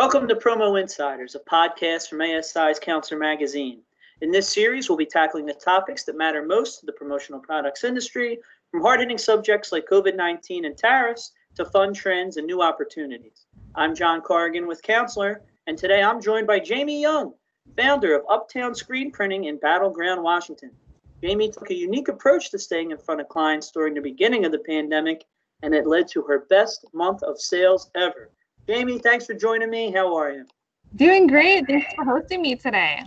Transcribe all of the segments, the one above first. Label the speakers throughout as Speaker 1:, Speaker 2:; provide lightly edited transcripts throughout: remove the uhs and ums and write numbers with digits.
Speaker 1: Welcome to Promo Insiders, a podcast from ASI's Counselor Magazine. In this series, we'll be tackling the topics that matter most to the promotional products industry, from hard-hitting subjects like COVID-19 and tariffs to fun trends and new opportunities. I'm John Corrigan with Counselor, and today I'm joined by Jamie Young, founder of Uptown Screen Printing in Battleground, Washington. Jamie took a unique approach to staying in front of clients during the beginning of the pandemic, and it led to her best month of sales ever. Jamie, thanks for joining me. How are you?
Speaker 2: Doing great. Thanks for hosting me today.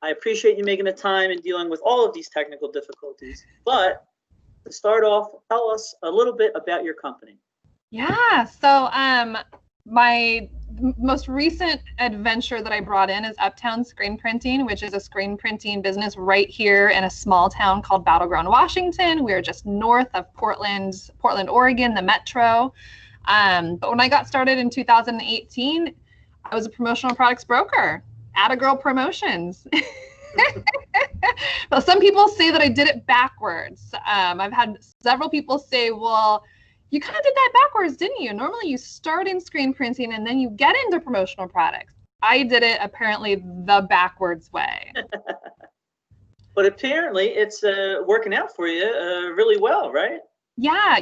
Speaker 1: I appreciate you making the time and dealing with all of these technical difficulties. But to start off, tell us a little bit about your company.
Speaker 2: Yeah. So my most recent adventure that I brought in is Uptown Screen Printing, which is a screen printing business right here in a small town called Battleground, Washington. We're just north of Portland, Oregon, the metro. But when I got started in 2018, I was a promotional products broker, Attagirl Promotions. Well, some people say that I did it backwards. I've had several people say, well, you kind of did that backwards, didn't you? Normally you start in screen printing and then you get into promotional products. I did it apparently the backwards way.
Speaker 1: But apparently it's working out for you really well, right?
Speaker 2: Yeah,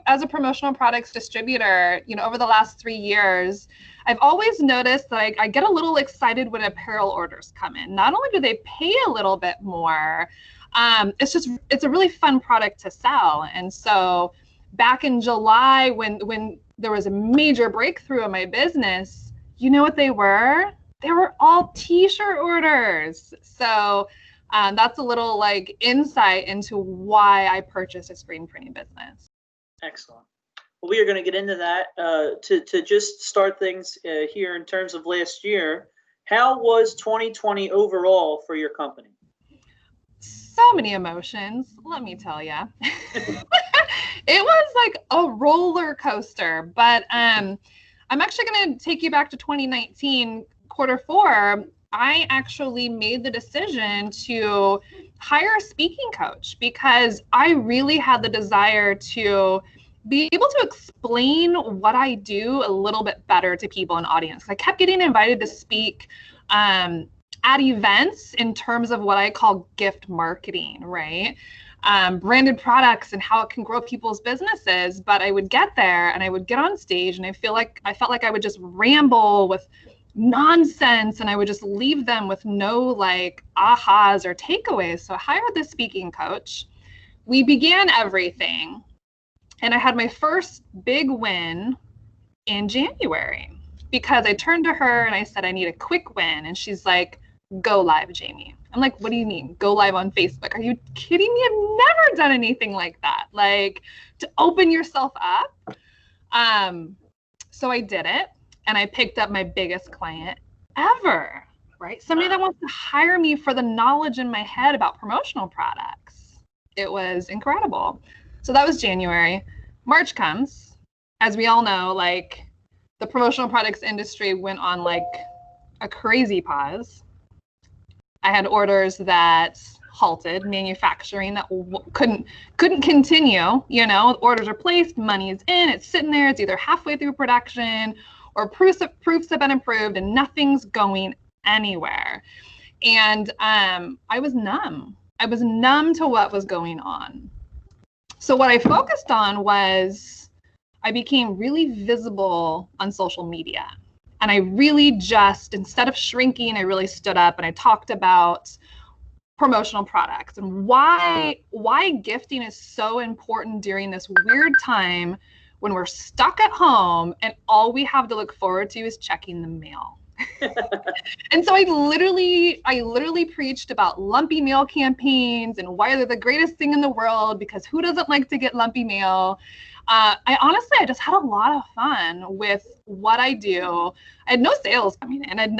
Speaker 2: as a promotional products distributor, over the last 3 years, I've always noticed that I get a little excited when apparel orders come in. Not only do they pay a little bit more, it's a really fun product to sell. And so back in July, when there was a major breakthrough in my business, you know what they were? They were all t-shirt orders. So that's a little insight into why I purchased a screen printing business.
Speaker 1: Excellent. Well, we are going to get into that. To just start things here in terms of last year, how was 2020 overall for your company?
Speaker 2: So many emotions, let me tell you. It was like a roller coaster, but I'm actually going to take you back to 2019, Q4. I actually made the decision to hire a speaking coach because I really had the desire to be able to explain what I do a little bit better to people in audience. I kept getting invited to speak at events in terms of what I call gift marketing, right? Branded products and how it can grow people's businesses. But I would get there and I would get on stage and I felt like I would just ramble with nonsense and I would just leave them with no ahas or takeaways. So I hired this speaking coach. We began everything and I had my first big win in January because I turned to her and I said, I need a quick win. And she's like, go live, Jamie. I'm like, what do you mean? Go live on Facebook? Are you kidding me? I've never done anything like that. To open yourself up. So I did it. And I picked up my biggest client ever, right? Somebody that wants to hire me for the knowledge in my head about promotional products. It was incredible. So that was January. March comes. As we all know, the promotional products industry went on a crazy pause. I had orders that halted, manufacturing that couldn't continue. Orders are placed, money is in, it's sitting there, it's either halfway through production or proofs have been approved and nothing's going anywhere. And I was numb. I was numb to what was going on. So what I focused on was I became really visible on social media. And I really just, instead of shrinking, I really stood up and I talked about promotional products and why gifting is so important during this weird time when we're stuck at home and all we have to look forward to is checking the mail. And so I literally preached about lumpy mail campaigns and why they're the greatest thing in the world because who doesn't like to get lumpy mail? I just had a lot of fun with what I do. I had no sales coming in. I had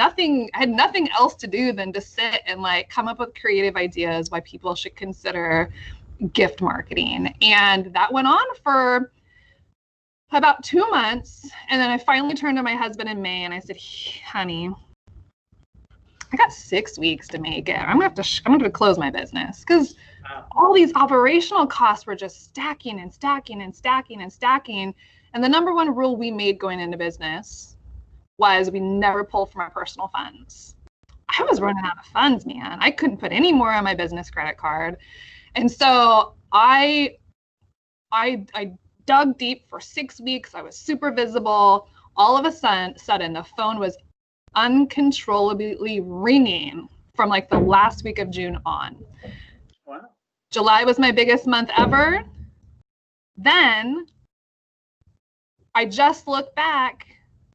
Speaker 2: nothing else to do than to sit and come up with creative ideas why people should consider gift marketing. And that went on for about 2 months. And then I finally turned to my husband in May and I said, honey, I got 6 weeks to make it. I'm gonna have to close my business because all these operational costs were just stacking and stacking and stacking and stacking. And the number one rule we made going into business was we never pull from our personal funds. I was running out of funds, man. I couldn't put any more on my business credit card. And so I dug deep for 6 weeks. I was super visible. All of a sudden, the phone was uncontrollably ringing from like the last week of June on.
Speaker 1: Wow.
Speaker 2: July was my biggest month ever. Then I just looked back,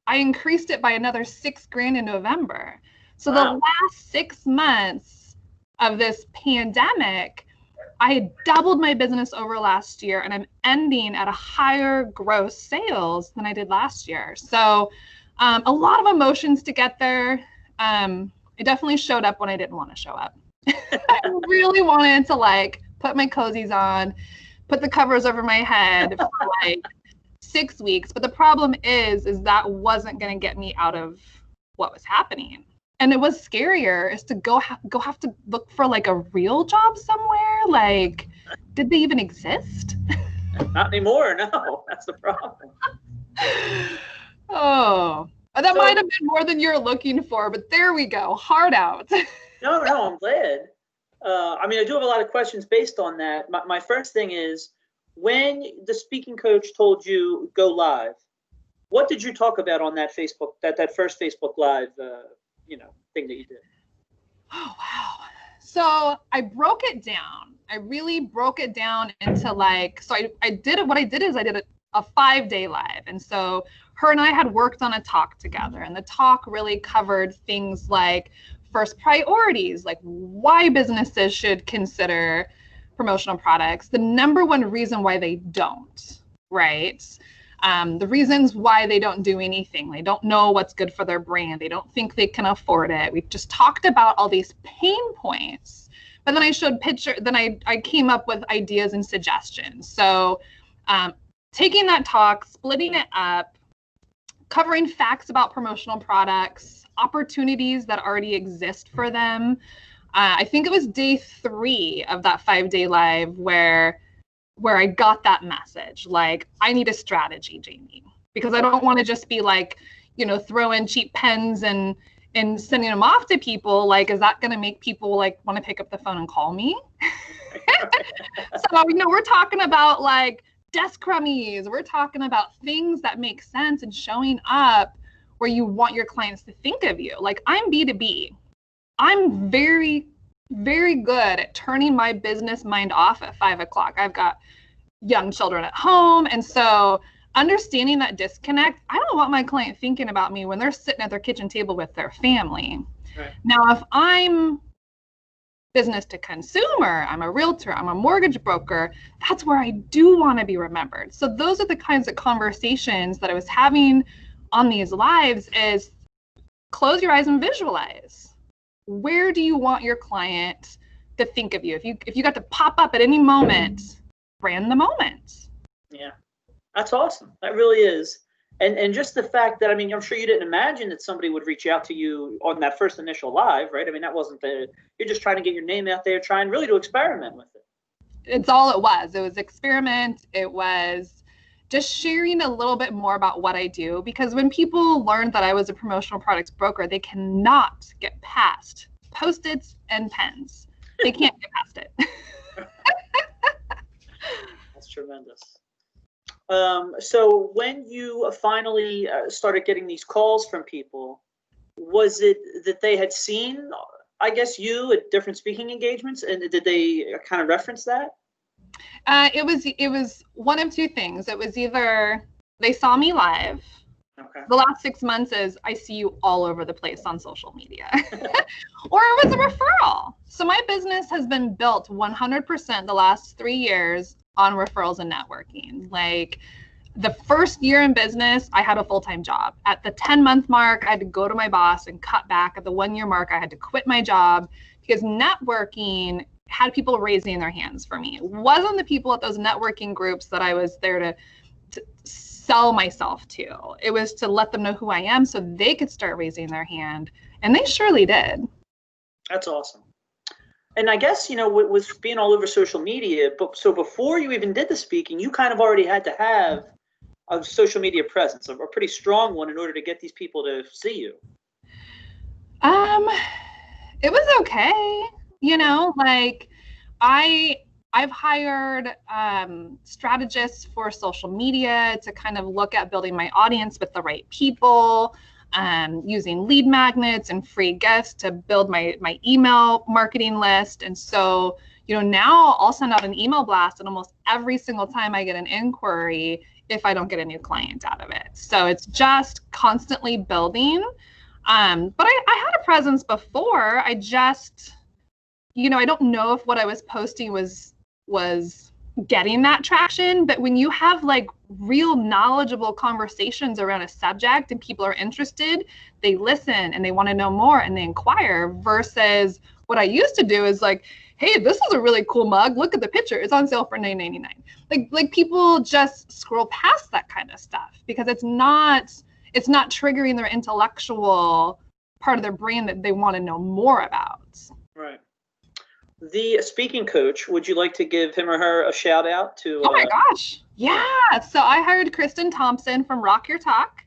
Speaker 2: I increased it by another $6,000 in November. So the last 6 months of this pandemic, I had doubled my business over last year, and I'm ending at a higher gross sales than I did last year. So a lot of emotions to get there. It definitely showed up when I didn't want to show up. I really wanted to like put my cozies on, put the covers over my head for like 6 weeks. But the problem is that wasn't going to get me out of what was happening. And it was scarier is to go have to look for like a real job somewhere. Like, did they even exist?
Speaker 1: Not anymore. No, that's the problem.
Speaker 2: Oh, that might have been more than you're looking for, but there we go. Hard out.
Speaker 1: No, I'm glad. I mean, I do have a lot of questions based on that. My first thing is, when the speaking coach told you go live, what did you talk about on that Facebook, that first Facebook Live, thing that you did?
Speaker 2: Oh, wow. So I broke it down. I really broke it down into like, so I did it. What I did is I did a 5-day live. And so her and I had worked on a talk together, and the talk really covered things like first priorities, like why businesses should consider promotional products, the number one reason why they don't, right? The reasons why they don't do anything. They don't know what's good for their brand. They don't think they can afford it. We just talked about all these pain points, but then I showed picture. Then I came up with ideas and suggestions. So taking that talk, splitting it up, covering facts about promotional products, opportunities that already exist for them. I think it was day 3 of that 5-day live where I got that message. Like, I need a strategy, Jamie, because I don't want to just be like, throw in cheap pens and sending them off to people. Like, is that going to make people like want to pick up the phone and call me? So, we're talking about like desk crummies. We're talking about things that make sense and showing up where you want your clients to think of you. Like, I'm B2B. I'm very, very good at turning my business mind off at 5 o'clock. I've got young children at home. And so understanding that disconnect, I don't want my client thinking about me when they're sitting at their kitchen table with their family.
Speaker 1: Right.
Speaker 2: Now, if I'm business to consumer, I'm a realtor, I'm a mortgage broker, that's where I do want to be remembered. So those are the kinds of conversations that I was having on these lives is close your eyes and visualize. Where do you want your client to think of you? If you got to pop up at any moment, brand the moment.
Speaker 1: Yeah, that's awesome. That really is. And just the fact that, I mean, I'm sure you didn't imagine that somebody would reach out to you on that first initial live, right? I mean, that wasn't you're just trying to get your name out there, trying really to experiment with it.
Speaker 2: It's all it was. It was experiment. It was just sharing a little bit more about what I do, because when people learned that I was a promotional products broker, they cannot get past Post-its and pens. They can't get past it.
Speaker 1: That's tremendous. So when you finally started getting these calls from people, was it that they had seen, I guess, you at different speaking engagements, and did they kind of reference that?
Speaker 2: It was one of two things. It was either they saw me live.
Speaker 1: Okay.
Speaker 2: The last 6 months is I see you all over the place on social media, or it was a referral. So my business has been built 100% the last 3 years on referrals and networking. Like, the first year in business, I had a full-time job. At the 10-month mark, I had to go to my boss and cut back. At the 1-year mark, I had to quit my job because networking had people raising their hands for me. It wasn't the people at those networking groups that I was there to sell myself to. It was to let them know who I am so they could start raising their hand. And they surely did.
Speaker 1: That's awesome. And I guess, with being all over social media, but so before you even did the speaking, you kind of already had to have a social media presence, a pretty strong one in order to get these people to see you?
Speaker 2: It was okay. Like I've hired strategists for social media to kind of look at building my audience with the right people, using lead magnets and free gifts to build my email marketing list. And so, now I'll send out an email blast and almost every single time I get an inquiry if I don't get a new client out of it. So it's just constantly building. But I had a presence before. I just, I don't know if what I was posting was getting that traction, but when you have like real knowledgeable conversations around a subject and people are interested, they listen and they want to know more and they inquire, versus what I used to do is like, hey, this is a really cool mug. Look at the picture. It's on sale for $9.99. Like people just scroll past that kind of stuff because it's not triggering their intellectual part of their brain that they want to know more about.
Speaker 1: Right. The speaking coach, would you like to give him or her a shout out to?
Speaker 2: Oh my gosh. Yeah. So I hired Kristen Thompson from Rock Your Talk.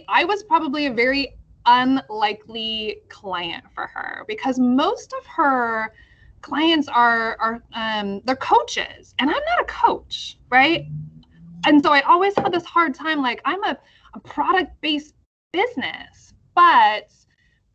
Speaker 2: I was probably a very unlikely client for her because most of her clients are they're coaches and I'm not a coach, right? And so I always had this hard time, like I'm a product-based business, but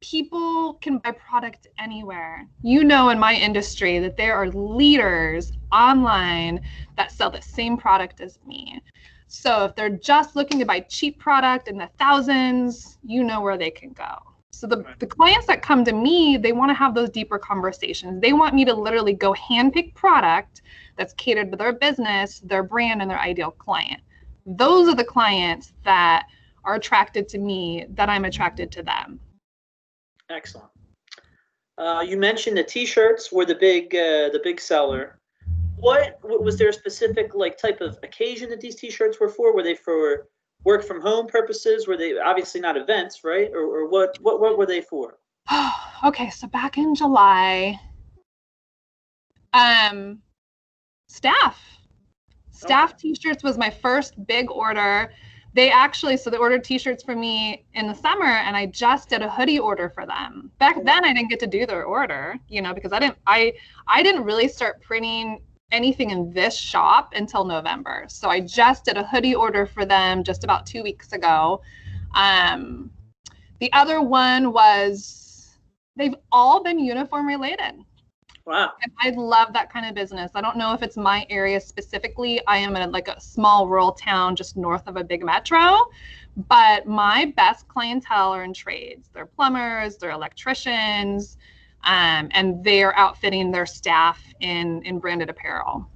Speaker 2: people can buy product anywhere. In my industry that there are leaders online that sell the same product as me. So if they're just looking to buy cheap product in the thousands, where they can go. So the clients that come to me, they want to have those deeper conversations. They want me to literally go handpick product that's catered to their business, their brand, and their ideal client. Those are the clients that are attracted to me, that I'm attracted to them.
Speaker 1: Excellent. You mentioned the T-shirts were the big seller. What was there a specific type of occasion that these T-shirts were for? Were they for work from home purposes? Were they obviously not events, right? Or what were they for?
Speaker 2: Okay, so back in July, staff T-shirts was my first big order. They ordered T-shirts for me in the summer, and I just did a hoodie order for them. Back then, I didn't get to do their order, because I didn't really start printing anything in this shop until November. So I just did a hoodie order for them just about 2 weeks ago. The other one was, they've all been uniform related.
Speaker 1: Wow.
Speaker 2: And I love that kind of business. I don't know if it's my area specifically. I am in a small rural town just north of a big metro, but my best clientele are in trades. They're plumbers, they're electricians, and they're outfitting their staff in branded apparel.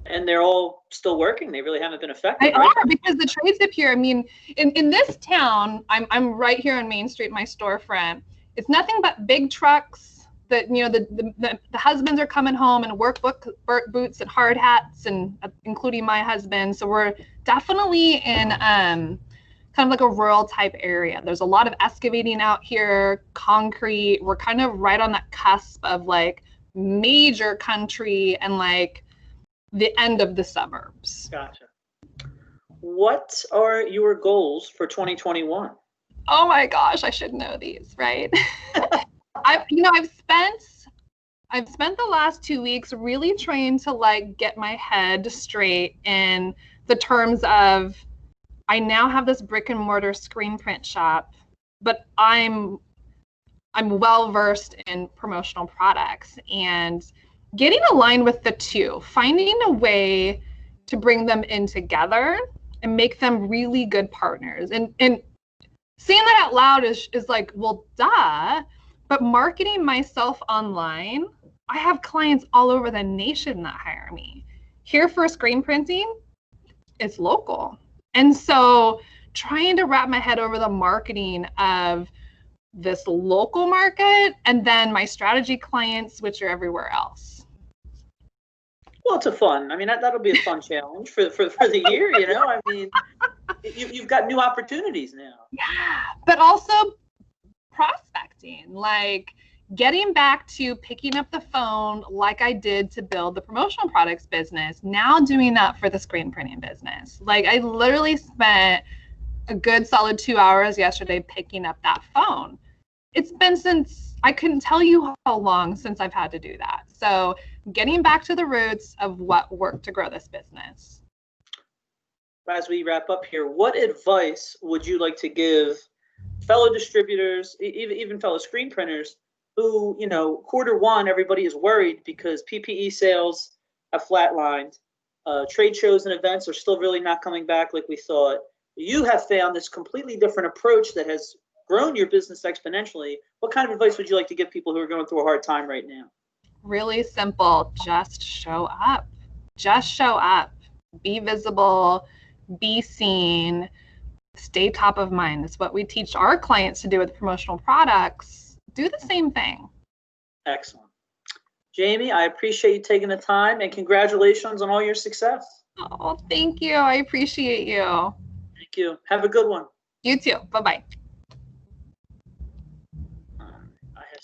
Speaker 1: And they're all still working. They really haven't been affected.
Speaker 2: They are, because the trades up here, I mean, in this town, I'm right here on Main Street, my storefront. It's nothing but big trucks. The husbands are coming home in work boots and hard hats, and including my husband. So we're definitely in kind of like a rural type area. There's a lot of excavating out here, concrete. We're kind of right on that cusp of major country and the end of the suburbs. Gotcha.
Speaker 1: What are your goals for 2021?
Speaker 2: Oh my gosh, I should know these, right? I've spent the last 2 weeks really trying to get my head straight in the terms of, I now have this brick and mortar screen print shop, but I'm well versed in promotional products, and getting aligned with the two, finding a way to bring them in together and make them really good partners. And saying that out loud is well, duh. But marketing myself online, I have clients all over the nation that hire me. Here for screen printing, it's local. And so trying to wrap my head over the marketing of this local market and then my strategy clients, which are everywhere else.
Speaker 1: Well, it's that'll be a fun challenge for the year, I mean, you've got new opportunities now.
Speaker 2: Yeah, but also prospecting, getting back to picking up the phone like I did to build the promotional products business, now doing that for the screen printing business. Like I literally spent a good solid 2 hours yesterday picking up that phone. It's been since, I couldn't tell you how long since I've had to do that. So getting back to the roots of what worked to grow this business.
Speaker 1: As we wrap up here, what advice would you like to give fellow distributors, even fellow screen printers who, Q1, everybody is worried because PPE sales have flatlined. Trade shows and events are still really not coming back like we thought. You have found this completely different approach that has grown your business exponentially. What kind of advice would you like to give people who are going through a hard time right now?
Speaker 2: Really simple. Just show up. Just show up. Be visible. Be seen. Stay top of mind. That's what we teach our clients to do with promotional products. Do the same thing.
Speaker 1: Excellent. Jamie, I appreciate you taking the time and congratulations on all your success.
Speaker 2: Oh, thank you. I appreciate you.
Speaker 1: Thank you. Have a good one.
Speaker 2: You too. Bye-bye.